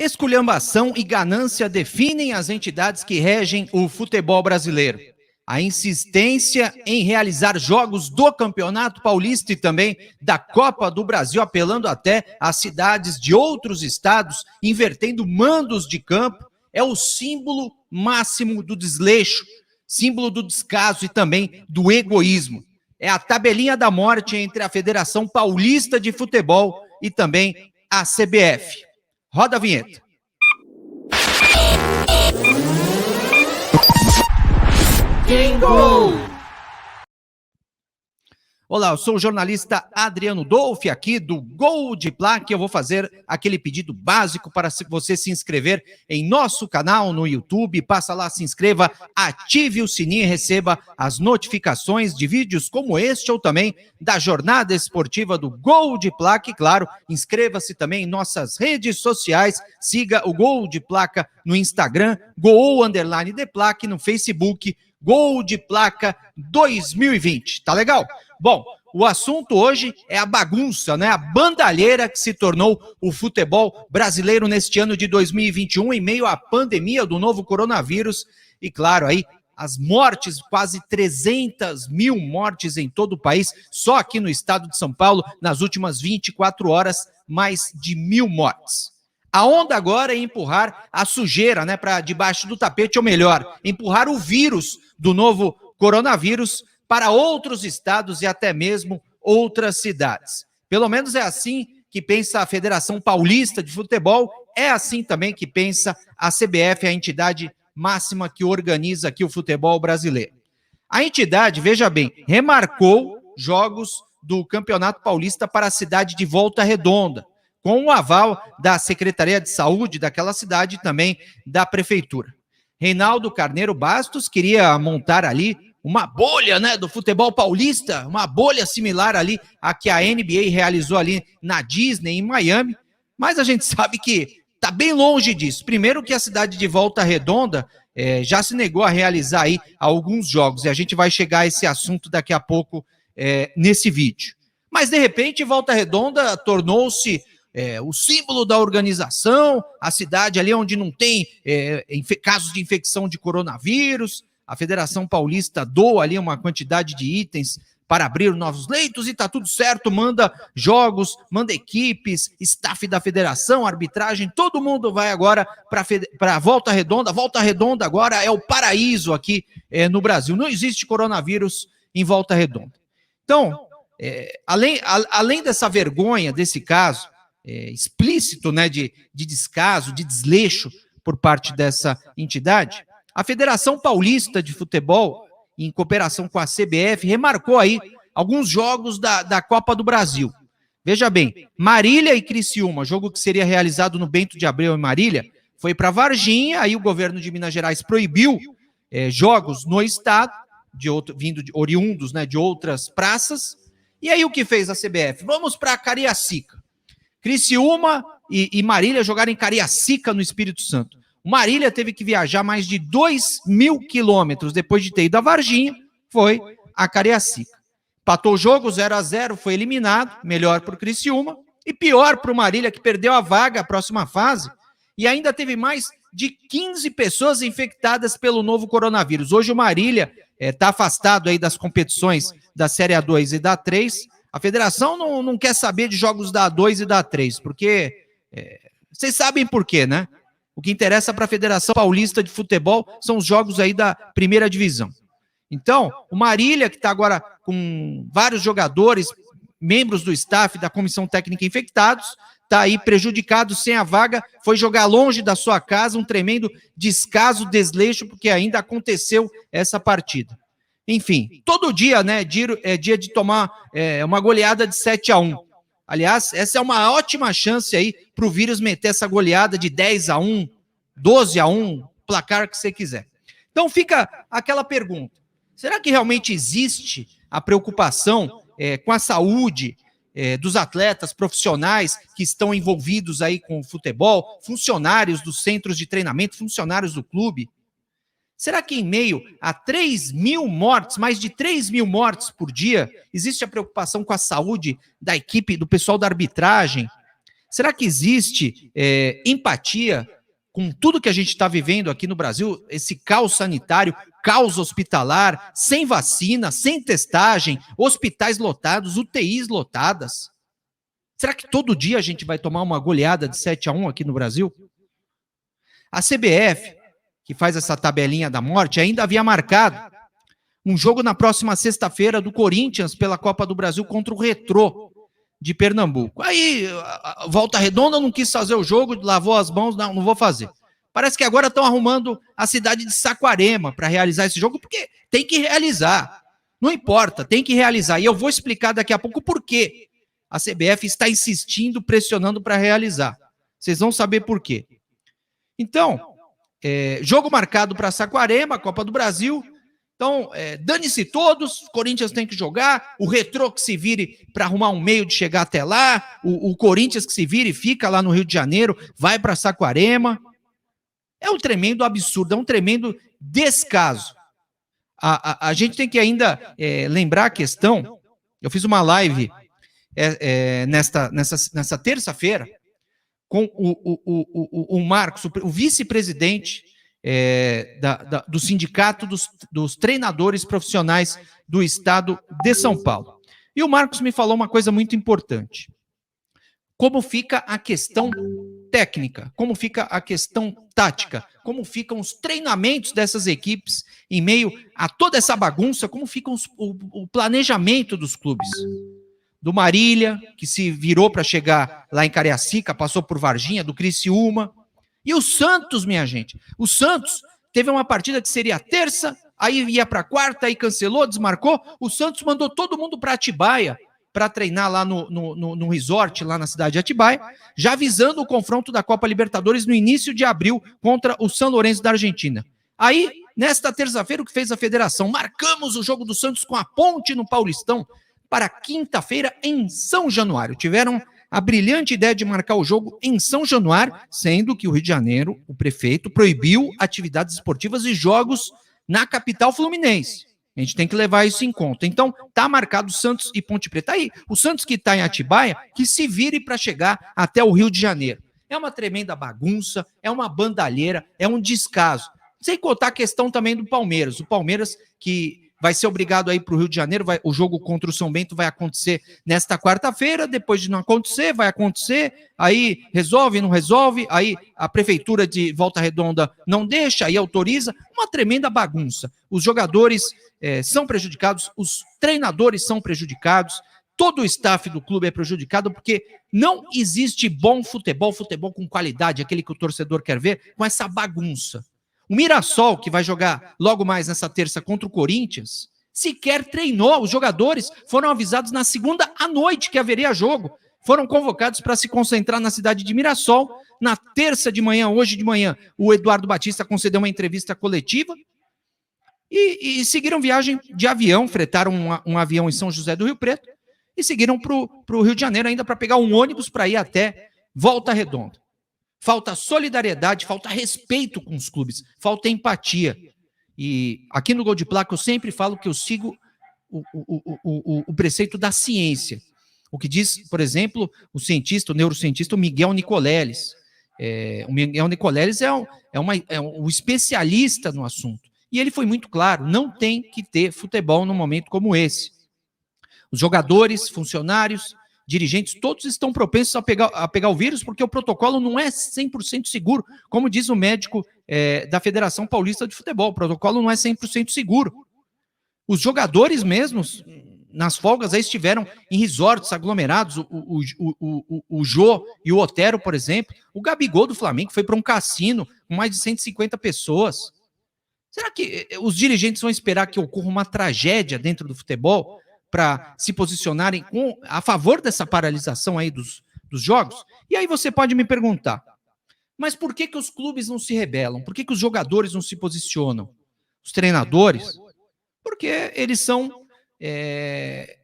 Esculhambação e ganância definem as entidades que regem o futebol brasileiro. A insistência em realizar jogos do Campeonato Paulista e também da Copa do Brasil, apelando até às cidades de outros estados, invertendo mandos de campo, é o símbolo máximo do desleixo, símbolo do descaso e também do egoísmo. É a tabelinha da morte entre a Federação Paulista de Futebol e também a CBF. Roda a vinheta. Jingle! Olá, eu sou o jornalista Adriano Dolfi, aqui do Gol de Placa. Eu vou fazer aquele pedido básico para você se inscrever em nosso canal no YouTube. Passa lá, se inscreva, ative o sininho e receba as notificações de vídeos como este ou também da jornada esportiva do Gol de Placa. E claro, inscreva-se também em nossas redes sociais. Siga o Gol de Placa no Instagram, Gol_de Placa, no Facebook, Gol de Placa 2020. Tá legal? Bom, o assunto hoje é a bagunça, né? A bandalheira que se tornou o futebol brasileiro neste ano de 2021, em meio à pandemia do novo coronavírus. E claro, aí as mortes, quase 300 mil mortes em todo o país, só aqui no estado de São Paulo, nas últimas 24 horas, mais de 1.000 mortes. A onda agora é empurrar a sujeira, né, para debaixo do tapete, ou melhor, empurrar o vírus do novo coronavírus para outros estados e até mesmo outras cidades. Pelo menos é assim que pensa a Federação Paulista de Futebol, é assim também que pensa a CBF, a entidade máxima que organiza aqui o futebol brasileiro. A entidade, veja bem, remarcou jogos do Campeonato Paulista para a cidade de Volta Redonda, com o aval da Secretaria de Saúde daquela cidade e também da Prefeitura. Reinaldo Carneiro Bastos queria montar ali uma bolha, né, do futebol paulista, uma bolha similar ali à que a NBA realizou ali na Disney, em Miami, mas a gente sabe que está bem longe disso. Primeiro que a cidade de Volta Redonda já se negou a realizar aí alguns jogos, e a gente vai chegar a esse assunto daqui a pouco nesse vídeo. Mas, de repente, Volta Redonda tornou-se o símbolo da organização, a cidade ali onde não tem casos de infecção de coronavírus. A Federação Paulista doa ali uma quantidade de itens para abrir novos leitos e está tudo certo, manda jogos, manda equipes, staff da federação, arbitragem, todo mundo vai agora para Volta Redonda. Volta Redonda agora é o paraíso aqui no Brasil. Não existe coronavírus em Volta Redonda. Então, além dessa vergonha, desse caso explícito, né, de descaso, de desleixo por parte dessa entidade, a Federação Paulista de Futebol, em cooperação com a CBF, remarcou aí alguns jogos da Copa do Brasil. Veja bem, Marília e Criciúma, jogo que seria realizado no Bento de Abreu em Marília, foi para Varginha, aí o governo de Minas Gerais proibiu jogos no estado, oriundos, né, de outras praças. E aí o que fez a CBF? Vamos para Cariacica. Criciúma e Marília jogaram em Cariacica, no Espírito Santo. Marília teve que viajar mais de 2.000 quilômetros depois de ter ido a Varginha, foi a Cariacica. Empatou o jogo 0-0, foi eliminado, melhor para o Criciúma e pior para o Marília, que perdeu a vaga à próxima fase e ainda teve mais de 15 pessoas infectadas pelo novo coronavírus. Hoje o Marília está afastado aí das competições da Série A2 e da A3. A federação não quer saber de jogos da A2 e da A3, porque vocês sabem por quê, né? O que interessa para a Federação Paulista de Futebol são os jogos aí da primeira divisão. Então, o Marília, que está agora com vários jogadores, membros do staff da comissão técnica infectados, está aí prejudicado, sem a vaga, foi jogar longe da sua casa, um tremendo descaso, desleixo, porque ainda aconteceu essa partida. Enfim, todo dia, né, é dia de tomar uma goleada de 7-1. Aliás, essa é uma ótima chance aí para o vírus meter essa goleada de 10-1, 12-1, placar que você quiser. Então fica aquela pergunta, será que realmente existe a preocupação com a saúde dos atletas profissionais que estão envolvidos aí com o futebol, funcionários dos centros de treinamento, funcionários do clube? Será que em meio a 3.000 mortes, mais de 3.000 mortes por dia, existe a preocupação com a saúde da equipe, do pessoal da arbitragem? Será que existe empatia com tudo que a gente está vivendo aqui no Brasil, esse caos sanitário, caos hospitalar, sem vacina, sem testagem, hospitais lotados, UTIs lotadas? Será que todo dia a gente vai tomar uma goleada de 7-1 aqui no Brasil? A CBF, que faz essa tabelinha da morte, ainda havia marcado um jogo na próxima sexta-feira do Corinthians pela Copa do Brasil contra o Retrô de Pernambuco. Aí, a Volta Redonda não quis fazer o jogo, lavou as mãos, não vou fazer. Parece que agora estão arrumando a cidade de Saquarema para realizar esse jogo, porque tem que realizar. Não importa, tem que realizar. E eu vou explicar daqui a pouco por quê a CBF está insistindo, pressionando para realizar. Vocês vão saber por quê. Então, jogo marcado para Saquarema, Copa do Brasil. Então, dane-se todos, o Corinthians tem que jogar, o Retrô que se vire para arrumar um meio de chegar até lá, o Corinthians que se vire e fica lá no Rio de Janeiro, vai para Saquarema. É um tremendo absurdo, é um tremendo descaso. A gente tem que ainda lembrar a questão, eu fiz uma live nessa terça-feira com o Marcos, o vice-presidente do Sindicato dos Treinadores Profissionais do Estado de São Paulo. E o Marcos me falou uma coisa muito importante. Como fica a questão técnica, como fica a questão tática, como ficam os treinamentos dessas equipes em meio a toda essa bagunça, como fica o planejamento dos clubes. Do Marília, que se virou para chegar lá em Cariacica, passou por Varginha, do Criciúma. E o Santos, minha gente, o Santos teve uma partida que seria terça, aí ia para quarta, aí cancelou, desmarcou. O Santos mandou todo mundo para Atibaia para treinar lá no resort, lá na cidade de Atibaia, já visando o confronto da Copa Libertadores no início de abril contra o São Lourenço da Argentina. Aí, nesta terça-feira, o que fez a federação? Marcamos o jogo do Santos com a Ponte no Paulistão para quinta-feira em São Januário. Tiveram a brilhante ideia de marcar o jogo em São Januário, sendo que o Rio de Janeiro, o prefeito, proibiu atividades esportivas e jogos na capital fluminense. A gente tem que levar isso em conta. Então, tá marcado Santos e Ponte Preta. Aí, o Santos que está em Atibaia, que se vire para chegar até o Rio de Janeiro. É uma tremenda bagunça, é uma bandalheira, é um descaso. Sem contar a questão também do Palmeiras. O Palmeiras que vai ser obrigado a ir para o Rio de Janeiro, o jogo contra o São Bento vai acontecer nesta quarta-feira, depois de não acontecer, vai acontecer, aí resolve, não resolve, aí a prefeitura de Volta Redonda não deixa, aí autoriza, uma tremenda bagunça. Os jogadores são prejudicados, os treinadores são prejudicados, todo o staff do clube é prejudicado, porque não existe bom futebol com qualidade, aquele que o torcedor quer ver, com essa bagunça. O Mirassol, que vai jogar logo mais nessa terça contra o Corinthians, sequer treinou. Os jogadores foram avisados na segunda à noite que haveria jogo. Foram convocados para se concentrar na cidade de Mirassol. Na terça de manhã, hoje de manhã, o Eduardo Batista concedeu uma entrevista coletiva e seguiram viagem de avião, fretaram um avião em São José do Rio Preto e seguiram para o Rio de Janeiro ainda para pegar um ônibus para ir até Volta Redonda. Falta solidariedade, falta respeito com os clubes, falta empatia. E aqui no Gol de Placa eu sempre falo que eu sigo o preceito da ciência. O que diz, por exemplo, o neurocientista Miguel Nicoleles. O Miguel Nicoleles é um especialista no assunto. E ele foi muito claro, não tem que ter futebol num momento como esse. Os jogadores, funcionários, dirigentes, todos estão propensos a pegar o vírus, porque o protocolo não é 100% seguro, como diz o médico da Federação Paulista de Futebol, o protocolo não é 100% seguro. Os jogadores mesmos, nas folgas, aí estiveram em resorts aglomerados, o Jô e o Otero, por exemplo, o Gabigol do Flamengo foi para um cassino com mais de 150 pessoas. Será que os dirigentes vão esperar que ocorra uma tragédia dentro do futebol para se posicionarem a favor dessa paralisação aí dos jogos? E aí você pode me perguntar, mas por que os clubes não se rebelam? Por que os jogadores não se posicionam? Os treinadores? Porque eles são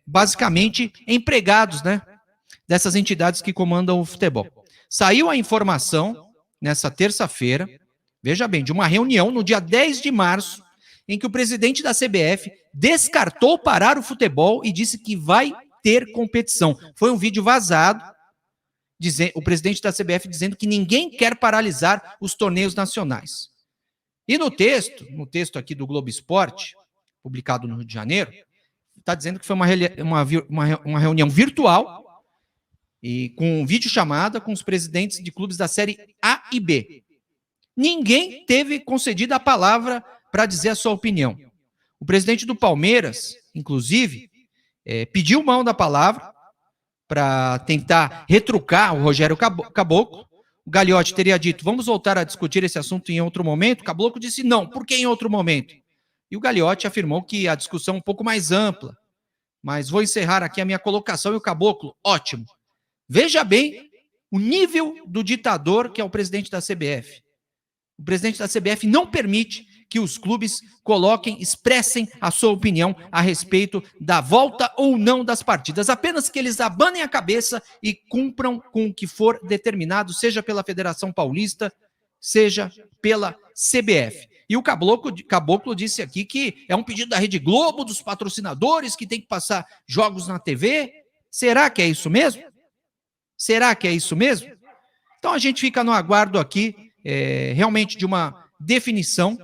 basicamente empregados, né, dessas entidades que comandam o futebol. Saiu a informação nessa terça-feira, veja bem, de uma reunião no dia 10 de março, em que o presidente da CBF descartou parar o futebol e disse que vai ter competição. Foi um vídeo vazado o presidente da CBF dizendo que ninguém quer paralisar os torneios nacionais. E no texto aqui do Globo Esporte, publicado no Rio de Janeiro, está dizendo que foi uma reunião virtual e com videochamada com os presidentes de clubes da Série A e B. Ninguém teve concedida a palavra para dizer a sua opinião. O presidente do Palmeiras, inclusive, pediu mão da palavra para tentar retrucar o Rogério Caboclo. O Gagliotti teria dito, vamos voltar a discutir esse assunto em outro momento. O Caboclo disse não, por que em outro momento? E o Gagliotti afirmou que a discussão é um pouco mais ampla. Mas vou encerrar aqui a minha colocação e o Caboclo, ótimo. Veja bem o nível do ditador que é o presidente da CBF. O presidente da CBF não permite que os clubes expressem a sua opinião a respeito da volta ou não das partidas. Apenas que eles abanem a cabeça e cumpram com o que for determinado, seja pela Federação Paulista, seja pela CBF. E o Caboclo disse aqui que é um pedido da Rede Globo, dos patrocinadores, que tem que passar jogos na TV. Será que é isso mesmo? Será que é isso mesmo? Então a gente fica no aguardo aqui, realmente de uma definição.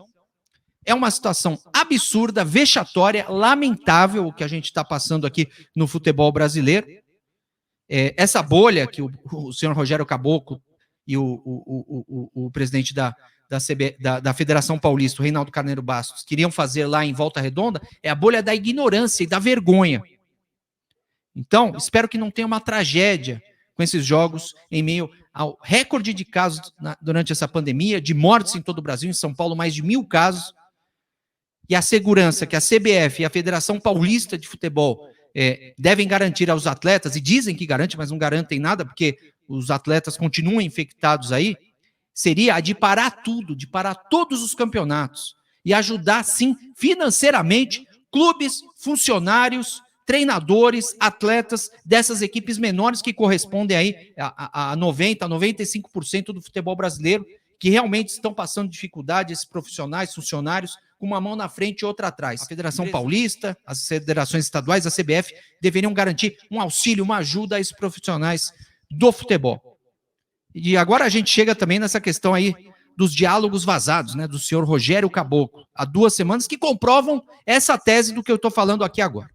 É uma situação absurda, vexatória, lamentável o que a gente está passando aqui no futebol brasileiro. Essa bolha que o senhor Rogério Caboclo e o presidente da Federação Paulista, o Reinaldo Carneiro Bastos, queriam fazer lá em Volta Redonda, é a bolha da ignorância e da vergonha. Então, espero que não tenha uma tragédia com esses jogos em meio ao recorde de casos durante essa pandemia, de mortes em todo o Brasil, em São Paulo mais de 1.000 casos, e a segurança que a CBF e a Federação Paulista de Futebol devem garantir aos atletas, e dizem que garantem, mas não garantem nada, porque os atletas continuam infectados aí, seria a de parar tudo, de parar todos os campeonatos, e ajudar, sim, financeiramente, clubes, funcionários, treinadores, atletas dessas equipes menores que correspondem aí a 90%, a 95% do futebol brasileiro, que realmente estão passando dificuldade, esses profissionais, funcionários, com uma mão na frente e outra atrás. A Federação Paulista, as federações estaduais, a CBF, deveriam garantir um auxílio, uma ajuda a esses profissionais do futebol. E agora a gente chega também nessa questão aí dos diálogos vazados, né, do senhor Rogério Caboclo, há 2 semanas, que comprovam essa tese do que eu estou falando aqui agora.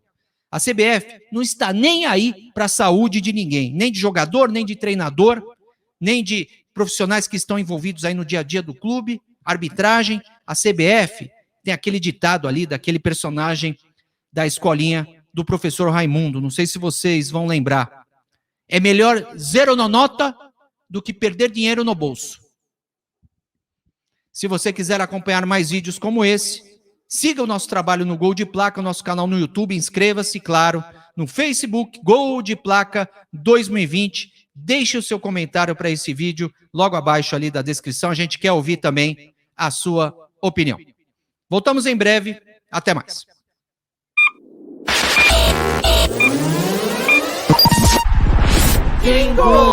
A CBF não está nem aí para a saúde de ninguém, nem de jogador, nem de treinador, nem de profissionais que estão envolvidos aí no dia a dia do clube, arbitragem. A CBF tem aquele ditado ali daquele personagem da escolinha do professor Raimundo, não sei se vocês vão lembrar. É melhor zero na nota do que perder dinheiro no bolso. Se você quiser acompanhar mais vídeos como esse, siga o nosso trabalho no Gol de Placa, o nosso canal no YouTube, inscreva-se, claro, no Facebook, Gol de Placa 2020. Deixe o seu comentário para esse vídeo, logo abaixo ali da descrição. A gente quer ouvir também a sua opinião. Voltamos em breve. Até mais. Bingo!